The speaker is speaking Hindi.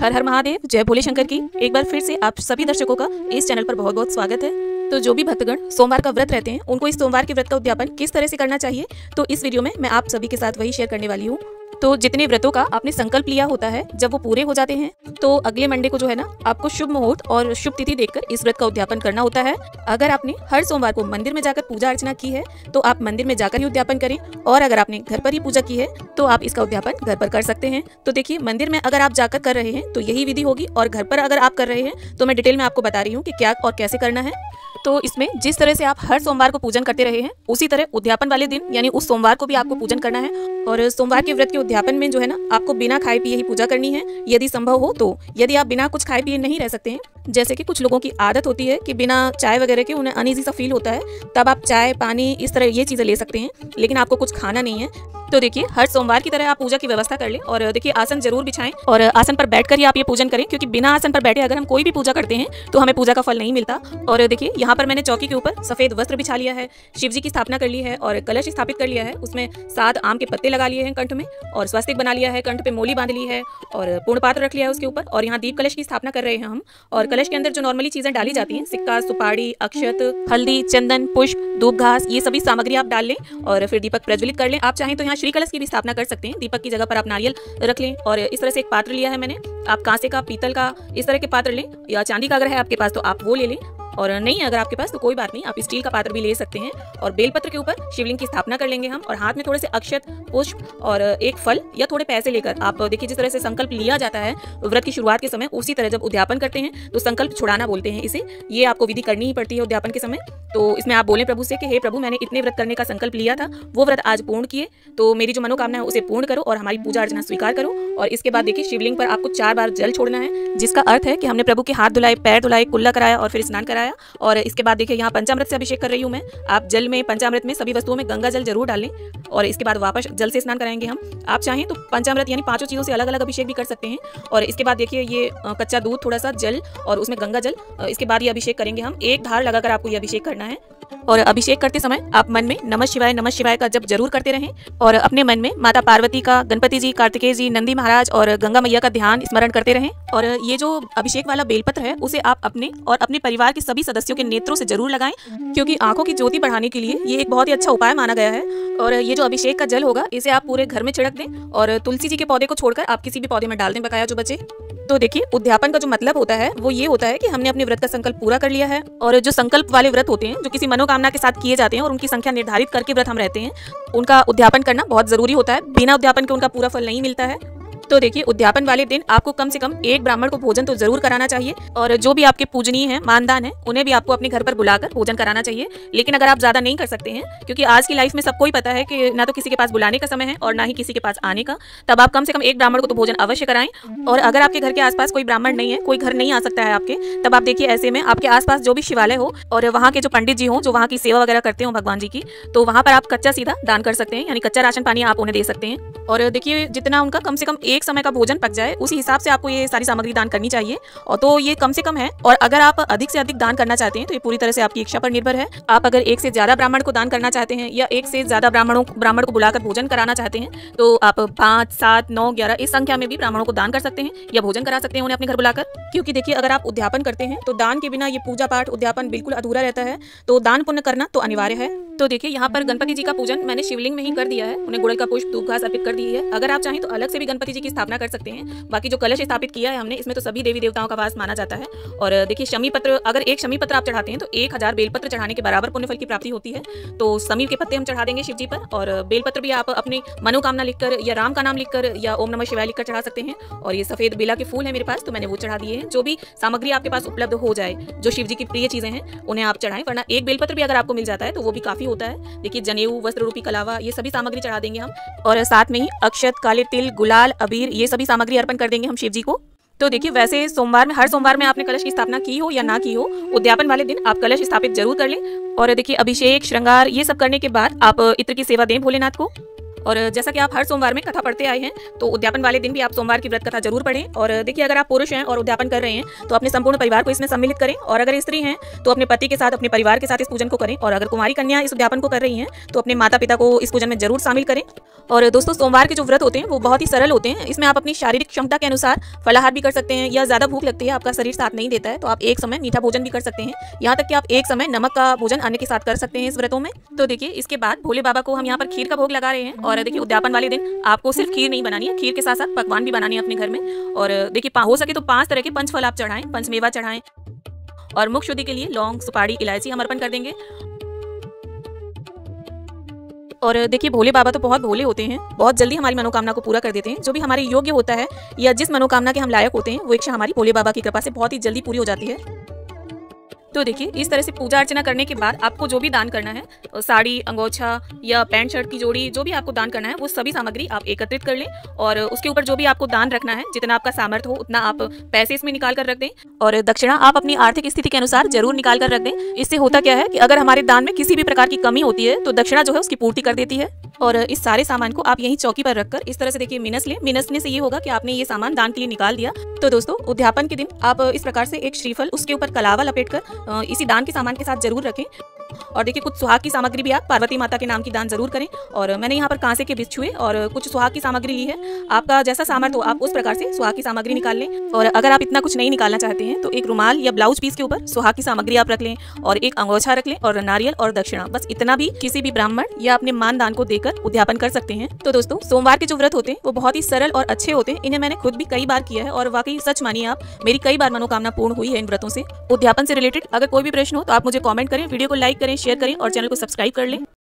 हर हर महादेव, जय भोले शंकर की। एक बार फिर से आप सभी दर्शकों का इस चैनल पर बहुत बहुत स्वागत है। तो जो भी भक्तगण सोमवार का व्रत रहते हैं उनको इस सोमवार के व्रत का उद्यापन किस तरह से करना चाहिए, तो इस वीडियो में मैं आप सभी के साथ वही शेयर करने वाली हूँ। तो जितने व्रतों का आपने संकल्प लिया होता है, जब वो पूरे हो जाते हैं तो अगले मंडे को जो है ना, आपको शुभ मुहूर्त और शुभ तिथि देखकर इस व्रत का उद्यापन करना होता है। अगर आपने हर सोमवार को मंदिर में जाकर पूजा अर्चना की है तो आप मंदिर में जाकर ही उद्यापन करें, और अगर आपने घर पर ही पूजा की है तो आप इसका उद्यापन घर पर कर सकते हैं। तो देखिए, मंदिर में अगर आप जाकर कर रहे हैं तो यही विधि होगी, और घर पर अगर आप कर रहे हैं तो मैं डिटेल में आपको बता रही हूँ कि क्या और कैसे करना है। तो इसमें जिस तरह से आप हर सोमवार को पूजन करते रहे हैं, उसी तरह उद्यापन वाले दिन यानी उस सोमवार को भी आपको पूजन करना है। और सोमवार के व्रत के उद्यापन में जो है ना, आपको बिना खाए पिए ही पूजा करनी है यदि संभव हो तो। यदि आप बिना कुछ खाए पिए नहीं रह सकते हैं, जैसे कि कुछ लोगों की आदत होती है कि बिना चाय वगैरह के उन्हें अनईजी सा फील होता है, तब आप चाय पानी इस तरह ये चीजें ले सकते हैं, लेकिन आपको कुछ खाना नहीं है। तो देखिए, हर सोमवार की तरह आप पूजा की व्यवस्था कर लें, और देखिए आसन जरूर बिछाएं, और आसन पर बैठकर ही आप ये पूजन करें, क्योंकि बिना आसन पर बैठे अगर हम कोई भी पूजा करते हैं तो हमें पूजा का फल नहीं मिलता। और देखिए, यहाँ पर मैंने चौकी के ऊपर सफेद वस्त्र बिछा लिया है, शिव जी की स्थापना कर ली है, और कलश स्थापित कर लिया है, उसमें 7 आम के पत्ते लगा लिए हैं कंठ में, और स्वस्तिक बना लिया है, कंठ पे मोली बांध ली है, और पूर्ण पात्र रख लिया है उसके ऊपर। और यहाँ दीप कलश की स्थापना कर रहे हैं हम, और कलश के अंदर जो नॉर्मली चीजें डाली जाती हैं, सिक्का, सुपारी, अक्षत, हल्दी, चंदन, पुष्प, धूप, घास, ये सभी सामग्री आप डाल लें, और फिर दीपक प्रज्वलित कर लें। आप चाहें तो यहाँ श्री कलश की भी स्थापना कर सकते हैं, दीपक की जगह पर आप नारियल रख लें। और इस तरह से एक पात्र लिया है मैंने, आप कांसे का, पीतल का, इस तरह के पात्र लें, या चांदी का अगर है आपके पास तो आप वो ले लें, और नहीं अगर आपके पास तो कोई बात नहीं, आप स्टील का पात्र भी ले सकते हैं। और बेलपत्र के ऊपर शिवलिंग की स्थापना कर लेंगे हम, और हाथ में थोड़े से अक्षत, पुष्प और एक फल या थोड़े पैसे लेकर, आप देखिए जिस तरह से संकल्प लिया जाता है व्रत की शुरुआत के समय, उसी तरह जब उद्यापन करते हैं तो संकल्प छुड़ाना बोलते हैं इसे। ये आपको विधि करनी ही पड़ती है उद्यापन के समय। तो इसमें आप बोलें प्रभु से कि हे प्रभु, मैंने इतने व्रत करने का संकल्प लिया था, वो व्रत आज पूर्ण किए, तो मेरी जो मनोकामना है उसे पूर्ण करो और हमारी पूजा अर्चना स्वीकार करो। और इसके बाद देखिए, शिवलिंग पर आपको 4 बार जल छोड़ना है, जिसका अर्थ है कि हमने प्रभु के हाथ धुलाए, पैर धुलाए, कुल्ला कराया और फिर स्नान कराया। और इसके बाद देखिए, यहाँ पंचामृत से अभिषेक कर रही हूँ मैं। आप जल में, पंचामृत में, सभी वस्तुओं में गंगा जल जरूर डालें, और इसके बाद वापस जल से स्नान कराएंगे हम। आप चाहें तो पंचामृत यानी 5 चीजों से अलग अलग अभिषेक भी कर सकते हैं। और इसके बाद देखिए, ये कच्चा दूध, थोड़ा सा जल और उसमें गंगा जल, इसके बाद ये अभिषेक करेंगे हम। एक धार लगाकर आपको ये अभिषेक करना है। और अभिषेक करते समय आप मन में नमः शिवाय का जप जरूर करते रहें, और अपने मन में माता पार्वती का, गणपति जी, कार्तिकेय जी, नंदी महाराज और गंगा मैया का ध्यान स्मरण करते रहें। और ये जो अभिषेक वाला बेलपत्र है उसे आप अपने और अपने परिवार के सभी सदस्यों के नेत्रों से जरूर लगाएं, क्योंकि आंखों की ज्योति बढ़ाने के लिए ये एक बहुत ही अच्छा उपाय माना गया है। और ये जो अभिषेक का जल होगा, इसे आप पूरे घर में छिड़क दें, और तुलसी जी के पौधे को छोड़कर आप किसी भी पौधे में डाल दें, बकाया जो बचे। तो देखिए, उद्यापन का जो मतलब होता है वो ये होता है कि हमने अपने व्रत का संकल्प पूरा कर लिया है। और जो संकल्प वाले व्रत होते हैं, जो किसी मनोकामना के साथ किए जाते हैं और उनकी संख्या निर्धारित करके व्रत हम रहते हैं, उनका उद्यापन करना बहुत जरूरी होता है। बिना उद्यापन के उनका पूरा फल नहीं मिलता है। तो देखिए, उद्यापन वाले दिन आपको कम से कम एक ब्राह्मण को भोजन तो जरूर कराना चाहिए, और जो भी आपके पूजनीय हैं, मानदान है, उन्हें भी आपको अपने घर पर बुलाकर भोजन कराना चाहिए। लेकिन अगर आप ज्यादा नहीं कर सकते हैं, क्योंकि आज की लाइफ में सबको ही पता है कि ना तो किसी के पास बुलाने का समय है और ना ही किसी के पास आने का, तब आप कम से कम एक ब्राह्मण को तो भोजन अवश्य कराएं। और अगर आपके घर के आसपास कोई ब्राह्मण नहीं है, कोई घर नहीं आ सकता है आपके, तब आप देखिए, ऐसे में आपके आसपास जो भी शिवालय हो और वहाँ के जो पंडित जी हो, जो वहाँ की सेवा वगैरह करते हो भगवान जी की, तो वहाँ पर आप कच्चा सीधा दान कर सकते हैं, यानी कच्चा राशन पानी आप उन्हें दे सकते हैं। और देखिए, जितना उनका कम से कम एक समय का भोजन पक जाए, उसी हिसाब से आपको ये सारी सामग्री दान करनी चाहिए। और तो ये कम से कम है, और अगर आप अधिक से अधिक दान करना चाहते हैं तो ये पूरी तरह से आपकी इच्छा पर निर्भर है। आप अगर एक से ज्यादा ब्राह्मण को दान करना चाहते हैं, या एक से ज्यादा ब्राह्मण को बुलाकर भोजन कराना चाहते हैं, तो आप 5, 7, 9, 11 इस संख्या में भी ब्राह्मणों को दान कर सकते हैं, या भोजन करा सकते हैं उन्हें अपने घर बुलाकर। क्योंकि देखिए, अगर आप उद्यापन करते हैं तो दान के बिना ये पूजा पाठ उद्यापन बिल्कुल अधूरा रहता है, तो दान पुण्य करना तो अनिवार्य है। तो देखिए, यहाँ पर गणपति जी का पूजन मैंने शिवलिंग में ही कर दिया है, उन्हें गुड़ल का पुष्प, धूप, घास अर्पित कर दी है। अगर आप चाहें तो अलग से भी गणपति जी की स्थापना कर सकते हैं। बाकी जो कलश स्थापित किया है हमने, इसमें तो सभी देवी देवताओं का वास माना जाता है। और देखिए, शमी पत्र, अगर एक शमी पत्र आप चढ़ाते हैं तो 1000 बेलपत्र चढ़ाने के बराबर पुण्य फल की प्राप्ति होती है। तो समी के पत्ते हम चढ़ा देंगे शिव जी पर, और बेलपत्र भी आप अपनी मनोकामना लिखकर, या राम का नाम लिखकर, या ओम नमः शिवाय लिखकर चढ़ा सकते हैं। और ये सफेद बेला के फूल है मेरे पास, तो मैंने वो चढ़ा दिए हैं। जो भी सामग्री आपके पास उपलब्ध हो जाए, जो शिव जी की प्रिय चीजें हैं, उन्हें आप चढ़ाएं, वरना एक बेलपत्र भी अगर आपको मिल जाता है तो वो भी काफी होता है। देखिए, जनेऊ, वस्त्र रूपी कलावा, ये सभी सामग्री चढ़ा देंगे हम, और साथ में ही अक्षत, काले तिल, गुलाल, अबीर, ये सभी सामग्री अर्पण कर देंगे हम शिव जी को। तो देखिए, वैसे सोमवार में, हर सोमवार में आपने कलश की स्थापना की हो या ना की हो, उद्यापन वाले दिन आप कलश स्थापित जरूर कर लें। और देखिए, अभिषेक, श्रृंगार ये सब करने के बाद आप इत्र की सेवा दें भोलेनाथ को। और जैसा कि आप हर सोमवार में कथा पढ़ते आए हैं, तो उद्यापन वाले दिन भी आप सोमवार की व्रत कथा जरूर पढ़ें। और देखिए, अगर आप पुरुष हैं और उद्यापन कर रहे हैं तो अपने संपूर्ण परिवार को इसमें सम्मिलित करें, और अगर स्त्री हैं तो अपने पति के साथ, अपने परिवार के साथ इस पूजन को करें, और अगर कुमारी कन्या इस उद्यापन को कर रही हैं तो अपने माता पिता को इस पूजन में जरूर शामिल करें। और दोस्तों, सोमवार के जो व्रत होते हैं वो बहुत ही सरल होते हैं। इसमें आप अपनी शारीरिक क्षमता के अनुसार फलाहार भी कर सकते हैं, या ज्यादा भूख लगती है, आपका शरीर साथ नहीं देता है, तो आप एक समय मीठा भोजन भी कर सकते हैं। यहाँ तक कि आप एक समय नमक का भोजन अन्न के साथ कर सकते हैं इस व्रतों में। तो देखिए, इसके बाद भोले बाबा को हम यहाँ पर खीर का भोग लगा रहे हैं। और देखिए, उद्यापन वाले दिन आपको सिर्फ खीर नहीं बनानी है, खीर के साथ साथ पकवान भी बनाने हैं अपने घर में। और देखिए, हो सके तो 5 तरह के पंचफल आप चढ़ाएं, पंचमेवा चढ़ाएं। और मुख शुद्धि के लिए लौंग, सुपारी, इलायची हम अर्पण कर देंगे। और देखिए, भोले बाबा तो बहुत भोले होते हैं, बहुत जल्दी हमारी मनोकामना को पूरा कर देते हैं। जो भी हमारे योग्य होता है या जिस मनोकामना के हम लायक होते हैं, वो इच्छा हमारी भोले बाबा की कृपा से बहुत ही जल्दी पूरी हो जाती है। तो देखिए, इस तरह से पूजा अर्चना करने के बाद आपको जो भी दान करना है, साड़ी, अंगोछा या पैंट शर्ट की जोड़ी, जो भी आपको दान करना है, वो सभी सामग्री आप एकत्रित कर लें। और उसके ऊपर जो भी आपको दान रखना है, जितना आपका सामर्थ्य हो उतना आप पैसे इसमें निकाल कर रख दें। और दक्षिणा आप अपनी आर्थिक स्थिति के अनुसार जरूर निकाल कर रख दें। इससे होता क्या है कि अगर हमारे दान में किसी भी प्रकार की कमी होती है तो दक्षिणा जो है उसकी पूर्ति कर देती है। और इस सारे सामान को आप यहीं चौकी पर रखकर इस तरह से देखिए मिनस लें। मिनसने से ये होगा कि आपने ये सामान दान के लिए निकाल दिया। तो दोस्तों, उद्यापन के दिन आप इस प्रकार से एक श्रीफल, उसके ऊपर कलावा लपेटकर इसी दान के सामान के साथ जरूर रखें। और देखिए, कुछ सुहाग की सामग्री भी आप पार्वती माता के नाम की दान जरूर करें। और मैंने यहाँ पर कांसे के बिच्छुए और कुछ सुहाग की सामग्री ली है। आपका जैसा सामर्थ्य हो आप उस प्रकार से सुहाग की सामग्री निकाल लें। और अगर आप इतना कुछ नहीं निकालना चाहते हैं तो एक रुमाल या ब्लाउज पीस के ऊपर सुहाग की सामग्री आप रख लें, और एक अंगोछा रख लें, और नारियल और दक्षिणा, बस इतना भी किसी भी ब्राह्मण या अपने मानदान को देकर उद्यापन कर सकते हैं। तो दोस्तों, सोमवार के जो व्रत होते हैं वो बहुत ही सरल और अच्छे होते हैं। इन्हें मैंने खुद भी कई बार किया है और वाकई सच मानिए आप, मेरी कई बार मनोकामना पूर्ण हुई है इन व्रतों से। उद्यापन से रिलेटेड अगर कोई भी प्रश्न हो तो आप मुझे कमेंट करें, वीडियो को लाइक करें, शेयर करें और चैनल को सब्सक्राइब कर लें।